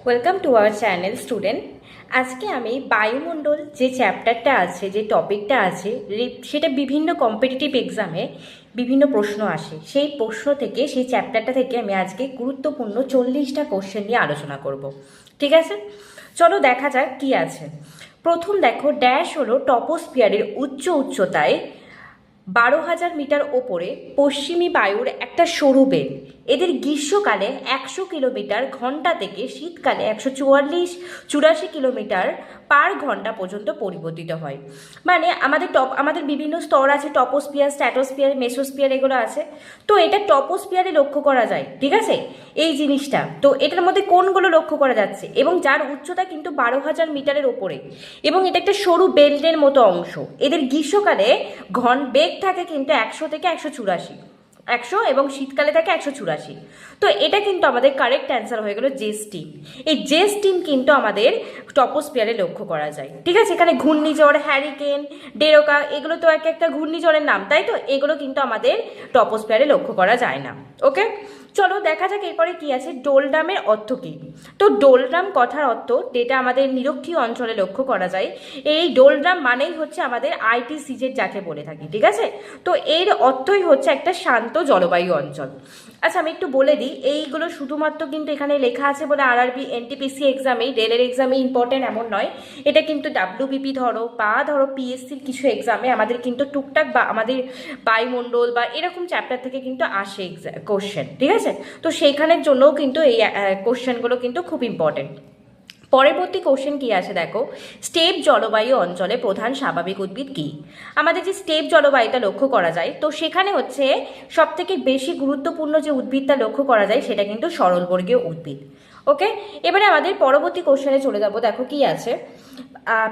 Welcome to our channel student. আজকে আমি বায়ুমণ্ডল যে চ্যাপ্টারটা আছে, যে টপিকটা আছে, সেটা বিভিন্ন কম্পিটিটিভ এক্সামে বিভিন্ন প্রশ্ন আসে। সেই প্রশ্ন থেকে, সেই চ্যাপ্টারটা থেকে আমি আজকে গুরুত্বপূর্ণ 40টা কোশ্চেন নিয়ে আলোচনা করব। ঠিক আছে, চলো দেখা যাক কি আছে। প্রথম দেখো, ড্যাশ হলো টপোস্ফিয়ারের উচ্চতায় 12,000 মিটার ওপরে পশ্চিমী বায়ুর একটা সরু বেল। এদের গ্রীষ্মকালে 100 কিলোমিটার ঘন্টা থেকে শীতকালে 184 কিলোমিটার পার ঘন্টা পর্যন্ত পরিবর্তিত হয়। মানে আমাদের বিভিন্ন স্তর আছে, টপোস্ফিয়ার, স্ট্র্যাটোস্ফিয়ার, মেসোস্ফিয়ার, এগুলো আছে। তো এটা টপোস্ফিয়ারে লক্ষ্য করা যায়, ঠিক আছে, এই জিনিসটা। তো এটার মধ্যে কোনগুলো লক্ষ্য করা যাচ্ছে, এবং যার উচ্চতা কিন্তু 12,000 মিটারের ওপরে, এবং এটা একটা সরু বেল্টের মতো অংশ। এদের গ্রীষ্মকালে বেগ থাকে কিন্তু 100 থেকে 184, এবং শীতকালে থাকে 184। তো এটা কিন্তু আমাদের কারেক্ট অ্যান্সার হয়ে গেল জে স্টিম। এই জে স্টিম কিন্তু আমাদের টপোস্ফিয়ারে লক্ষ্য করা যায়। ঠিক আছে, এখানে ঘূর্ণিঝড়, হ্যারিকেন, ডেরোকা, এগুলো তো এক একটা ঘূর্ণিঝড়ের নাম, তাই তো? এগুলো কিন্তু আমাদের টপোস্ফিয়ারে লক্ষ্য করা যায় না। ওকে, চলো দেখা যাক এরপরে কি আছে। ডোলড্রামের অর্থ কী? তো ডোলড্রাম কথার অর্থ, যেটা আমাদের নিরক্ষীয় অঞ্চলে লক্ষ্য করা যায়, এই ডোলড্রাম মানেই হচ্ছে আমাদের আইটিসিজেড যাকে বলে থাকি। ঠিক আছে, তো এর অর্থই হচ্ছে একটা শান্ত জলবায়ু অঞ্চল। আচ্ছা, আমি একটু বলে দিই, এইগুলো শুধুমাত্র কিন্তু এখানে লেখা আছে বলে আরআরবি, এনটিপিসি এক্সামেই, রেলের এক্সামে ইম্পর্টেন্ট এমন নয়। এটা কিন্তু ডাব্লিউবিপি ধরো পিএসসির কিছু এক্সামে আমাদের কিন্তু টুকটাক বা আমাদের বায়ুমণ্ডল বা এরকম চ্যাপ্টার থেকে কিন্তু আসে কোশ্চেন। ঠিক আছে, তো সেইখানের জন্যও কিন্তু এই কোশ্চেনগুলো কিন্তু খুব ইম্পর্টেন্ট। পরবর্তী কোশ্চেন কি আছে দেখো, স্টেপ জলবায়ু অঞ্চলে প্রধান স্বাভাবিক উদ্ভিদ কি? আমাদের যে স্টেপ জলবায়ুটা লক্ষ্য করা যায়, তো সেখানে হচ্ছে সবথেকে বেশি গুরুত্বপূর্ণ যে উদ্ভিদটা লক্ষ্য করা যায় সেটা কিন্তু সরলবর্গীয় উদ্ভিদ। ওকে, এবারে আমাদের পরবর্তী কোশ্চেনে চলে যাব। দেখো কি আছে,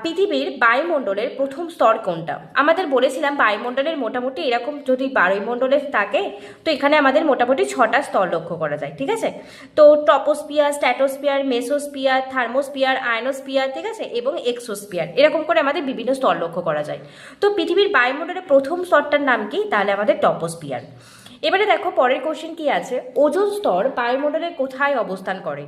পৃথিবীর বায়ুমণ্ডলের প্রথম স্তর কোনটা? আমাদের বলেছিলাম বায়ুমণ্ডলের মোটামুটি এরকম, যদি বায়ুমণ্ডলে থাকে তো এখানে আমাদের মোটামুটি 6টা স্তর লক্ষ্য করা যায়। ঠিক আছে, তো troposphere, stratosphere, mesosphere, thermosphere, ionosphere, ঠিক আছে, এবং এক্সোস্ফিয়ার, এরকম করে আমাদের বিভিন্ন স্তর লক্ষ্য করা যায়। তো পৃথিবীর বায়ুমণ্ডলের প্রথম স্তরটার নাম কি? তাহলে আমাদের টপোস্ফিয়ার। এবারে দেখো পরের কোশ্চেন কি আছে, ওজোন স্তর বায়ুমণ্ডলের কোথায় অবস্থান করে?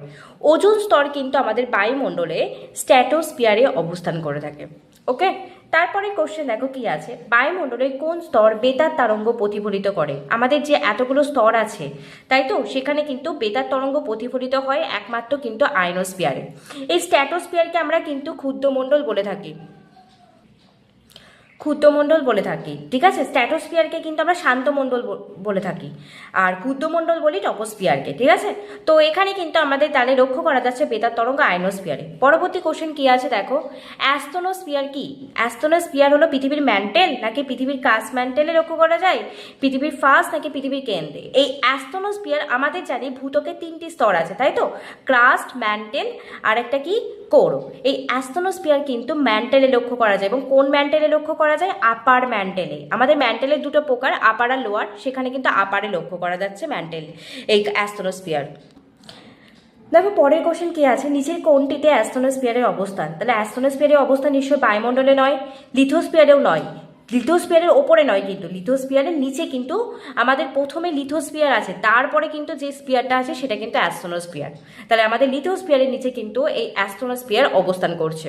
ওজোন স্তর কিন্তু আমাদের বায়ুমণ্ডলে স্ট্র্যাটোস্ফিয়ারে অবস্থান করে থাকে। ওকে, তারপরে কোশ্চেন দেখো কি আছে, বায়ুমণ্ডলের কোন স্তর বেতার তরঙ্গ প্রতিফলিত করে? আমাদের যে এতগুলো স্তর আছে, তাই তো, সেখানে কিন্তু বেতার তরঙ্গ প্রতিফলিত হয় একমাত্র কিন্তু আয়নোস্ফিয়ারে। এই স্ট্র্যাটোস্ফিয়ারকে আমরা কিন্তু ক্ষুদ্রমণ্ডল বলে থাকি, ক্ষুদ্রমণ্ডল বলে থাকি। ঠিক আছে, স্ট্র্যাটোস্ফিয়ারকে কিন্তু আমরা শান্তমণ্ডল বলে থাকি, আর ক্ষুদ্রমণ্ডল বলি টপোস্ফিয়ারকে। ঠিক আছে, তো এখানে কিন্তু আমাদের তাহলে লক্ষ্য করা যাচ্ছে বেতার তরঙ্গ আয়নোস্ফিয়ারে। পরবর্তী কোশ্চেন কি আছে দেখো, অ্যাস্তনোস্ফিয়ার কি? অ্যাস্তনোস্ফিয়ার হলো পৃথিবীর ম্যান্টেল নাকি পৃথিবীর কাস্ট ম্যান্টেলে লক্ষ্য করা যায়, পৃথিবীর ফার্স্ট নাকি পৃথিবীর কেন্দ্রে? এই অ্যাস্তনোস্ফিয়ার আমাদের জানি ভূত্বকের 3টি স্তর আছে, তাই তো, ক্রাস্ট, ম্যান্টেল, আর একটা কি, কোর। এই অ্যাস্তনোস্ফিয়ার কিন্তু ম্যান্টেলে লক্ষ্য করা যায়, এবং কোন ম্যান্টেলে লক্ষ্য করা যায়? আপার ম্যান্টেলে। আমাদের ম্যান্টেলের দুটো প্রকার, আপার আর লোয়ার, সেখানে কিন্তু আপারে লক্ষ্য করা যাচ্ছে ম্যান্টেল, এই অ্যাস্তনোস্ফিয়ার। দেখো পরের কোশ্চেন কি আছে, নিচের কোনটিতে অ্যাস্তনোস্ফিয়ারের অবস্থান? তাহলে অ্যাস্তনোস্ফিয়ারের অবস্থান নিশ্চয়ই বায়ুমণ্ডলে নয়, লিথোস্ফিয়ারেও নয়, লিথোস্ফিয়ারের ওপরে নয়, কিন্তু লিথোস্ফিয়ারের নিচে কিন্তু আমাদের প্রথমে লিথোস্ফিয়ার আছে, তারপরে কিন্তু যে স্ফিয়ারটা আছে সেটা কিন্তু অ্যাস্ট্রোনোস্ফিয়ার। তাহলে আমাদের লিথোস্ফিয়ারের নিচে কিন্তু এই অ্যাস্ট্রোনোস্ফিয়ার অবস্থান করছে।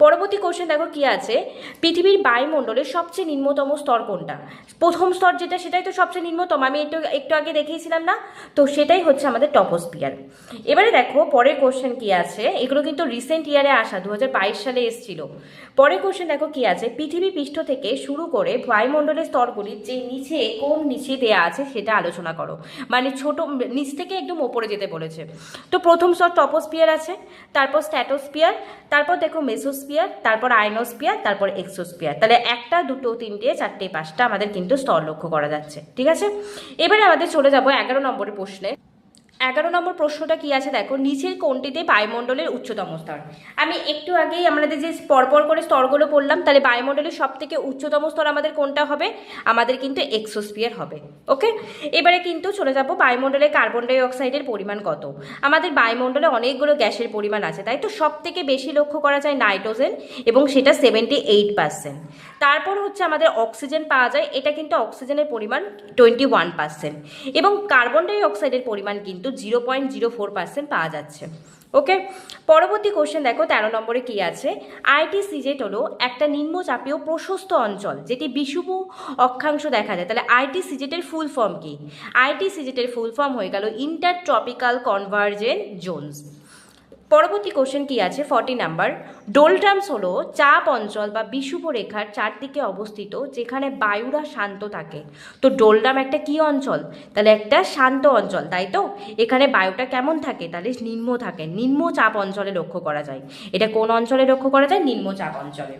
পরবর্তী কোশ্চেন দেখো কি আছে, পৃথিবীর বায়ুমণ্ডলের সবচেয়ে নিম্নতম স্তর কোনটা? প্রথম স্তর যেটা, সেটাই তো সবচেয়ে নিম্নতম, আমি একটু আগে দেখিয়েছিলাম না? তো সেটাই হচ্ছে আমাদের টপোস্ফিয়ার। এবারে দেখো পরের কোশ্চেন কি আছে, এগুলো কিন্তু রিসেন্ট ইয়ারে আসা, 2022 সালে এসেছিল। পরের কোশ্চেন দেখো কি আছে, পৃথিবী পৃষ্ঠ থেকে শুরু করে বায়ুমণ্ডলের স্তরগুলি যে নিচে কোন নিচে দেয়া আছে সেটা আলোচনা করো। মানে ছোট নিচ থেকে একদম ওপরে যেতে বলেছে। তো প্রথম স্তর টপোস্ফিয়ার আছে, তারপর স্ট্র্যাটোস্ফিয়ার, তারপর দেখো মেসোস্ফিয়ার, তারপর আয়নোস্ফিয়ার, তারপর এক্সোস্ফিয়ার। তাহলে 1, 2, 3, 4, 5টা আমাদের কিন্তু স্তর লক্ষ্য করা যাচ্ছে। ঠিক আছে, এবারে আমাদের চলে যাবো 11 নম্বরের প্রশ্নে। 11 নম্বর প্রশ্নটা কি আছে দেখো, নিচের কোনটিতে বায়ুমণ্ডলের উচ্চতম স্তর? আমি একটু আগেই আমাদের যে পরপর করে স্তরগুলো পড়লাম, তাহলে বায়ুমণ্ডলের সব থেকে উচ্চতম স্তর আমাদের কোনটা হবে? আমাদের কিন্তু এক্সোস্ফিয়ার হবে। ওকে, এবারে কিন্তু চলে যাব বায়ুমণ্ডলে কার্বন ডাই অক্সাইডের পরিমাণ কত? আমাদের বায়ুমণ্ডলে অনেকগুলো গ্যাসের পরিমাণ আছে, তাই তো, সব থেকে বেশি লক্ষ্য করা যায় নাইট্রোজেন, এবং সেটা 78%। তারপর হচ্ছে আমাদের অক্সিজেন পাওয়া যায়, এটা কিন্তু অক্সিজেনের পরিমাণ 21%, এবং কার্বন ডাই অক্সাইডের পরিমাণ কিন্তু 0.04% পাওয়া যাচ্ছে। ওকে, পরবর্তী কোশ্চেন দেখো 13 নম্বরে কি আছে। আইটিসিজেড হলো একটা নিম্নচাপীয় প্রশস্ত অঞ্চল যেটি বিষুব অক্ষাংশ দেখা যায়। তাহলে আইটিসিজেডের ফুল ফর্ম কি? আইটিসিজেডের ফুল ফর্ম হয়ে গেল ইন্টার ট্রপিক্যাল কনভার্জেন্ট জোনস। পরবর্তী কোশ্চেন কি আছে 40 নাম্বার। ডোলড্রামস হলো চাপ অঞ্চল বা বিষুব রেখার চারদিকে অবস্থিত যেখানে বায়ুরা শান্ত থাকে। তো ডোলড্রাম একটা কি অঞ্চল? তাহলে একটা শান্ত অঞ্চল, তাই তো? এখানে বায়ুটা কেমন থাকে? তাহলে নিম্ন থাকে, নিম্ন চাপ অঞ্চলে লক্ষ্য করা যায়। এটা কোন অঞ্চলে লক্ষ্য করা যায়? নিম্ন চাপ অঞ্চলে।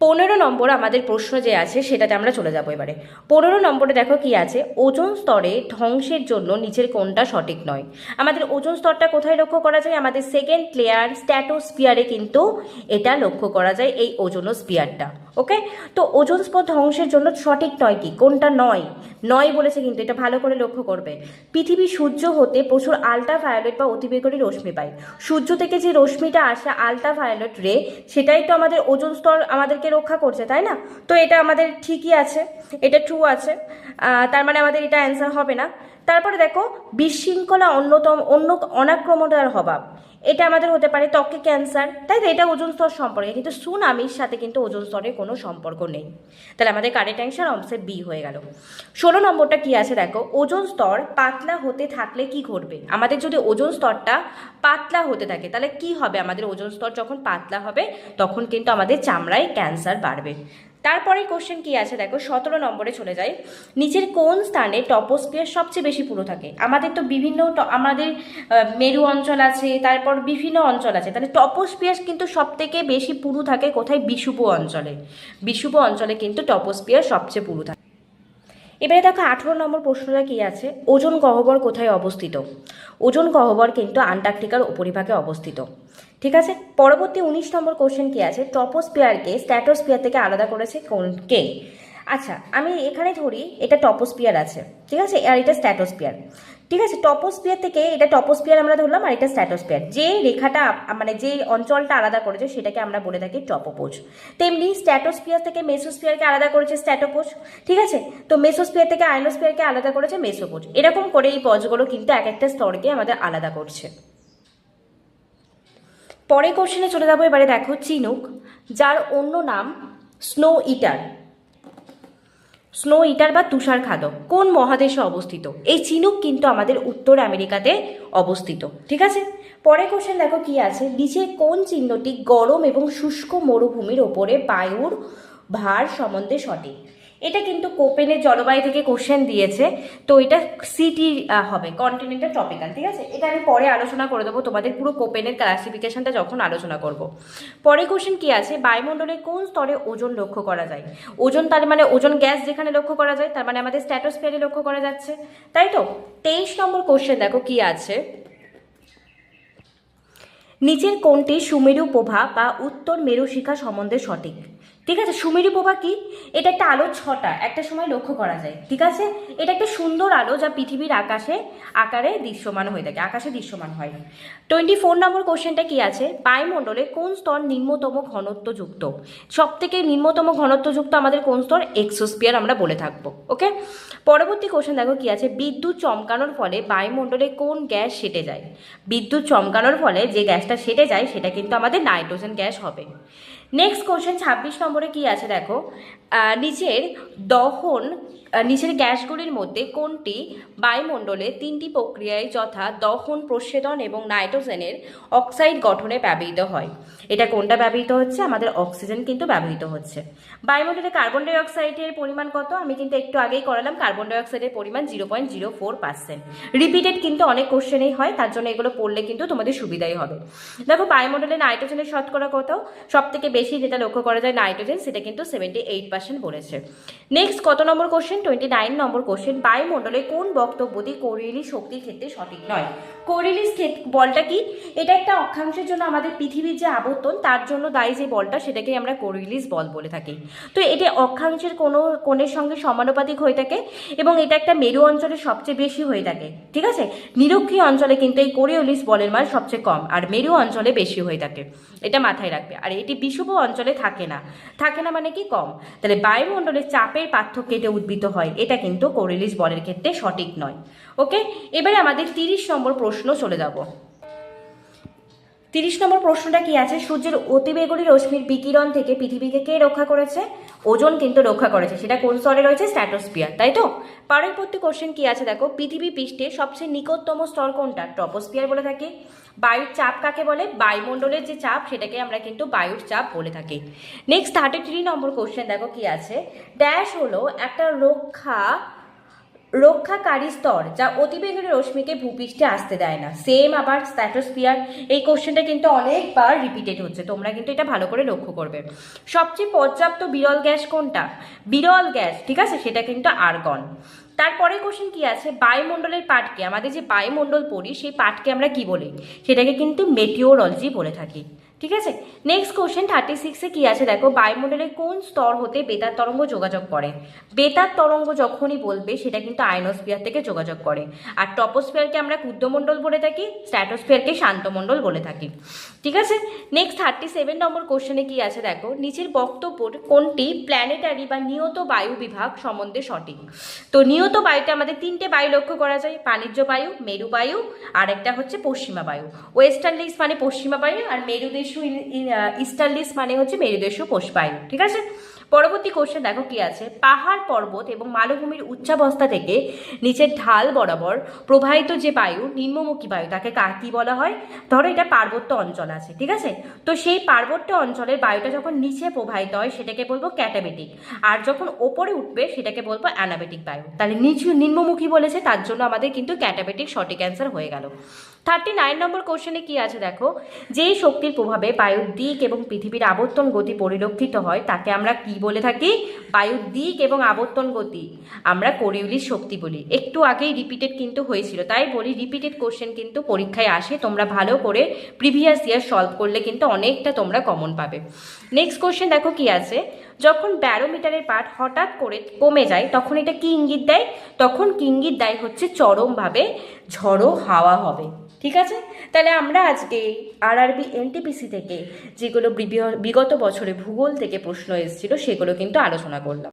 15 নম্বর আমাদের প্রশ্ন যে আছে সেটাতে আমরা চলে যাবো এবারে। 15 নম্বরে দেখো কি আছে। ওজোন স্তরে ধ্বংসের জন্য নিচের কোনটা সঠিক নয়? আমাদের ওজোন স্তরটা কোথায় লক্ষ্য করা যায়? আমাদের সেকেন্ড লেয়ার স্ট্র্যাটোস্ফিয়ারে কিন্তু এটা লক্ষ্য করা যায়, এই ওজোনোস্ফিয়ারটা। ওকে, তো ওজোন স্তর ধ্বংসের জন্য সঠিক নয় কি? কোনটা নয়? নয় বলেছে কিন্তু, এটা ভালো করে লক্ষ্য করবে। পৃথিবী সূর্য হতে প্রচুর আল্ট্রাভায়োলেট বা অতিবেগুনি রশ্মি পায়। সূর্য থেকে যে রশ্মিটা আসে আল্ট্রাভায়োলেট রে, সেটাই তো আমাদের ওজোন স্তর আমাদেরকে রক্ষা করছে, তাই না? তো এটা আমাদের ঠিকই আছে, এটা ট্রু আছে। তার মানে আমাদের এটা অ্যান্সার হবে না। তারপরে দেখো বিশৃঙ্খলা অন্য অনাক্রমণতার অভাব, এটা আমাদের হতে পারে ত্বকে ক্যান্সার, তাই তো? এটা ওজোন স্তর সম্পর্কে, কিন্তু সুনামির সাথে কিন্তু ওজোন স্তরের কোনো সম্পর্ক নেই। তাহলে আমাদের কারেক্ট অ্যান্সার অপশন বি হয়ে গেল। 16 নম্বরটা কি আছে দেখো। ওজোন স্তর পাতলা হতে থাকলে কি ঘটবে? আমাদের যদি ওজোন স্তরটা পাতলা হতে থাকে তাহলে কি হবে? আমাদের ওজোন স্তর যখন পাতলা হবে তখন কিন্তু আমাদের চামড়ায় ক্যান্সার বাড়বে। তারপরে কোশ্চেন কি আছে দেখো। 17 নম্বরে চলে যাই। নিচের কোন স্থানে টপোস্ফিয়ার সবচেয়ে বেশি পুরু থাকে? আমাদের তো বিভিন্ন আমাদের মেরু অঞ্চল আছে, তারপর বিভিন্ন অঞ্চল আছে, তাহলে টপোস্ফিয়ার কিন্তু সব থেকে বেশি পুরু থাকে কোথায়? বিষুব অঞ্চলে। বিষুব অঞ্চলে কিন্তু টপোস্ফিয়ার সবচেয়ে পুরু থাকে। এবারে দেখো 18 নম্বর প্রশ্নটা কি আছে। ওজোন গহ্বর কোথায় অবস্থিত? ওজোন গহ্বর কিন্তু আন্টার্কটিকার উপরিভাগে অবস্থিত। ঠিক আছে, পরবর্তী 19 নম্বর কোশ্চেন কি আছে। টপোস্ফিয়ারকে স্ট্র্যাটোস্ফিয়ার থেকে আলাদা করেছে কে? আচ্ছা, আমি এখানে ধরি এটা টপোস্ফিয়ার আছে, ঠিক আছে, আর এটা স্ট্র্যাটোস্ফিয়ার। ঠিক আছে, টপোস্ফিয়ার থেকে এটা টপোস্ফিয়ার আমরা ধরলাম, আর এটা স্ট্র্যাটোস্ফিয়ার। যে রেখাটা মানে যে অঞ্চলটা আলাদা করেছে সেটাকে আমরা বলে থাকি টপোপোজ। তেমনি স্ট্র্যাটোস্ফিয়ার থেকে মেসোস্ফিয়ারকে আলাদা করেছে স্ট্র্যাটোপোজ। ঠিক আছে, তো মেসোস্ফিয়ার থেকে আয়নোস্ফিয়ারকে আলাদা করেছে মেসোপোজ। এরকম করে এই পজগুলো কিন্তু এক একটা স্তরকে আমাদের আলাদা করছে। পরে কোশ্চেনে চলে যাবো এবারে। দেখো চিনুক, যার অন্য নাম স্নো ইটার। স্নো ইটার বা তুষার খাদক কোন মহাদেশে অবস্থিত? এই চিনুক কিন্তু আমাদের উত্তর আমেরিকাতে অবস্থিত। ঠিক আছে, পরে কোশ্চেন দেখো কি আছে। নিচে কোন চিহ্নটি গরম এবং শুষ্ক মরুভূমির ওপরে বায়ুর ভার সম্বন্ধে সঠিক? এটা কিন্তু কোপেনের জলবায়ু থেকে কোশ্চেন দিয়েছে, তো এটা সিটি হবে, কন্টিনেন্টাল ট্রপিক্যাল। ঠিক আছে, এটা আমি পরে আলোচনা করে দেবো তোমাদের পুরো কোপেনের ক্লাসিফিকেশনটা যখন আলোচনা করব। পরে কোশ্চেন কি আছে। বায়ুমণ্ডলে কোন স্তরে ওজন লক্ষ্য করা যায়? ওজন তার মানে ওজন গ্যাস যেখানে লক্ষ্য করা যায়, তার মানে আমাদের স্ট্র্যাটোস্ফিয়ারে লক্ষ্য করা যাচ্ছে, তাই তো? 23 নম্বর কোশ্চেন দেখো কি আছে। নিচের কোনটি সুমেরু প্রভা বা উত্তর মেরু শিখা সম্বন্ধে সঠিক? ঠিক আছে, সুমেরু প্রভা কি? এটা একটা আলোর ছটা একটা সময় লক্ষ্য করা যায়। ঠিক আছে, এটা একটা সুন্দর আলো যা পৃথিবীর আকারে দৃশ্যমান হয়ে থাকে, আকাশে দৃশ্যমান হয়। 24 নম্বর কোশ্চেনটা কি আছে। বায়ুমণ্ডলে কোন স্তর নিম্নতম ঘনত্বযুক্ত? সব থেকে নিম্নতম ঘনত্বযুক্ত আমাদের কোন স্তর? এক্সোস্ফিয়ার আমরা বলে থাকবো। ওকে, পরবর্তী কোশ্চেন দেখো কি আছে। বিদ্যুৎ চমকানোর ফলে বায়ুমণ্ডলে কোন গ্যাস সেটে যায়? বিদ্যুৎ চমকানোর ফলে যে গ্যাসটা সেটে যায় সেটা কিন্তু আমাদের নাইট্রোজেন গ্যাস হবে। নেক্সট কোশ্চেন 26 নম্বরে কি আছে দেখো। নিচের গ্যাসগুলির মধ্যে কোনটি বায়ুমণ্ডলে তিনটি প্রক্রিয়ায় যথা দহন, প্রস্বেদন এবং নাইট্রোজেনের অক্সাইড গঠনে ব্যবহৃত হয়? এটা কোনটা ব্যবহৃত হচ্ছে? আমাদের অক্সিজেন কিন্তু ব্যবহৃত হচ্ছে। বায়ুমণ্ডলে কার্বন ডাই অক্সাইডের পরিমাণ কত? আমি কিন্তু একটু আগেই করালাম, কার্বন ডাই অক্সাইডের পরিমাণ 0.04%। রিপিটেড কিন্তু অনেক কোশ্চেনেই হয়, তার জন্য এগুলো পড়লে কিন্তু তোমাদের সুবিধাই হবে। দেখো বায়ুমণ্ডলে নাইট্রোজেনের শতকরা কত? সব থেকে বেশি যেটা লক্ষ্য করা যায় নাইট্রোজেন, সেটা কিন্তু 78% বলেছে। নেক্সট কত নম্বর কোশ্চেন? 29 নম্বর কোশ্চেন। বায়ুমণ্ডলে কোন বক্তব্যটি কোরিয়েলিস শক্তির ক্ষেত্রে সঠিক নয়? কোরিয়েলিস বলটা কি? এটা একটা অক্ষাংশের জন্য আমাদের পৃথিবীর যে আবর্তন তার জন্য দায়ী যে বলটা সেটাকেই আমরা কোরিয়েলিস বল বলে থাকি। তো এটা অক্ষাংশের কোনো কোণের সঙ্গে সমানুপাতিক হয়ে থাকে এবং এটা একটা মেরু অঞ্চলে সবচেয়ে বেশি হয়ে থাকে। ঠিক আছে, নিরক্ষীয় অঞ্চলে কিন্তু এই কোরিয়েলিস বলের মান সবচেয়ে কম আর মেরু অঞ্চলে বেশি হয়ে থাকে, এটা মাথায় রাখবে। আর এটি বিষুব অঞ্চলে থাকে না মানে কি? কম। তাহলে বায়ুমণ্ডলের চাপের পার্থক্যে এটা উদ্ভূত হয়, এটা কিন্তু কোরিয়ালিস বলের ক্ষেত্রে সঠিক নয়। ওকে, এবারে আমাদের 30 নম্বর প্রশ্ন চলে যাব। 30 নম্বর প্রশ্নটা কি আছে, সূর্যের অতিবেগুনি রশ্মির বিকিরণ থেকে পৃথিবীকে কে রক্ষা করেছে? ওজোন কিন্তু রক্ষা করেছে। সেটা কোন স্তরে রয়েছে? স্ট্র্যাটোস্ফিয়ার, তাই তো? পরবর্তী কোশ্চেন কি আছে দেখো, পৃথিবী পৃষ্ঠে সবচেয়ে নিকটতম স্তর কোনটা? ট্রপোস্ফিয়ার বলে থাকি। বায়ুর চাপ কাকে বলে? বায়ুমণ্ডলের যে চাপ সেটাকে আমরা কিন্তু বায়ুর চাপ বলে থাকি। নেক্সট 33 নম্বর কোশ্চেন দেখো কি আছে, ড্যাশ হলো একটা রক্ষাকারী স্তর যা অতিবেগুনি রশ্মিকে ভূপৃষ্ঠে আসতে দেয় না। সেম আবার স্ট্র্যাটোস্ফিয়ার। এই কোশ্চেনটা কিন্তু অনেকবার রিপিটেড হচ্ছে, তোমরা কিন্তু এটা ভালো করে লক্ষ্য করবে। সবচেয়ে পর্যাপ্ত বিরল গ্যাস কোনটা? বিরল গ্যাস, ঠিক আছে, সেটা কিন্তু আর্গন। তারপরে কোশ্চেন কি আছে, বায়ুমণ্ডলের পাঠকে, আমাদের যে বায়ুমণ্ডল পড়ি সেই পাঠকে আমরা কি বলি? সেটাকে কিন্তু মেটিওরোলজি বলে থাকি। ঠিক আছে, নেক্সট কোশ্চেন 36-এ কি আছে দেখো, বায়ুমণ্ডলের কোন স্তর হতে বেতার তরঙ্গ যোগাযোগ করে? বেতার তরঙ্গ যখনই বলবে সেটা কিন্তু আয়নোস্ফিয়ার থেকে যোগাযোগ করে। আর ট্রপোস্ফিয়ারকে আমরা ক্ষুদ্রমণ্ডল বলে থাকি, স্ট্র্যাটোস্ফিয়ারকে শান্তমণ্ডল বলে থাকি। ঠিক আছে, নেক্সট 37 নম্বর কোশ্চেনে কি আছে দেখো, নিচের বক্তব্য কোনটি প্ল্যানেটারি বা নিয়ত বায়ু বিভাগ সম্বন্ধে সঠিক? তো নিয়ত বায়ুতে আমাদের 3টে বায়ু লক্ষ্য করা যায়, বাণিজ্য বায়ু, মেরু বায়ু, আর একটা হচ্ছে পশ্চিমা বায়ু। ওয়েস্টার্নলিস মানে পশ্চিমা বায়ু, আর মেরুদেশীয় ইস্টার্নলিস মানে হচ্ছে মেরুদেশীয় বায়ু। ঠিক আছে, পরবর্তী কোশ্চেন দেখো কি আছে, পাহাড় পর্বত এবং মালভূমির উচ্চাবস্থা থেকে নিচের ঢাল বরাবর প্রবাহিত যে বায়ু, নিম্নমুখী বায়ু, তাকে কি বলা হয়? ধরো এটা পার্বত্য অঞ্চল আছে, ঠিক আছে, তো সেই পার্বত্য অঞ্চলের বায়ুটা যখন নিচে প্রবাহিত হয় সেটাকে বলবো ক্যাটাবেটিক, আর যখন ওপরে উঠবে সেটাকে বলবো অ্যানাবেটিক বায়ু। তাহলে নিম্নমুখী বলেছে, তার জন্য আমাদের কিন্তু ক্যাটাবেটিক সঠিক অ্যান্সার হয়ে গেল। 39 নম্বর কোশ্চেনে কি আছে দেখো, যেই শক্তির প্রভাবে বায়ুর দিক এবং পৃথিবীর আবর্তন গতি পরিলক্ষিত হয় তাকে আমরা কি বলে থাকি? বায়ুর দিক এবং আবর্তন গতি আমরা কোরিওলিস শক্তি বলি। একটু আগেই রিপিটেড কিন্তু হয়েছিল, তাই বলি রিপিটেড কোশ্চেন কিন্তু পরীক্ষায় আসে, তোমরা ভালো করে প্রিভিয়াস ইয়ার সলভ করলে কিন্তু অনেকটা তোমরা কমন পাবে। নেক্সট কোশ্চেন দেখো কি আছে, যখন ব্যারোমিটারের পাঠ হঠাৎ করে কমে যায় তখন এটা কি ইঙ্গিত দেয়? তখন কি ইঙ্গিত দেয় হচ্ছে চরমভাবে ঝড়ো হাওয়া হবে। ঠিক আছে, তাহলে আমরা আজকে আরআরবি এনটিপিসি থেকে যেগুলো বিগত বছরে ভূগোল থেকে প্রশ্ন এসেছিল সেগুলো কিন্তু আলোচনা করলাম।